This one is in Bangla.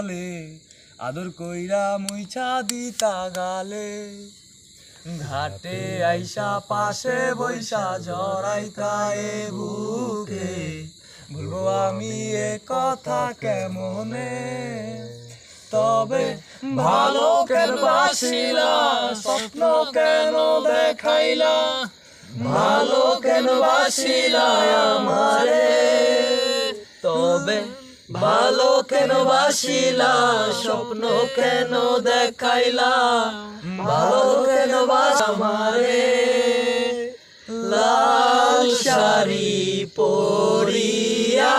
বলে আদর কইরা মুইছা দিতা গালে ঘাটে আইসা পাশে বৈশা জড়াইতা এ বুকে বলবো আমি এ কথা কেমনে তবে ভালো কেন বাসিলা স্বপ্ন কেন দেখাইলা ভালো কেন বাসিলা আমারে তবে ভালো কেন বাসিলা স্বপ্ন কেন দেখাইলা ভালো কেন বাস আমারে লাল শাড়ি পরিয়া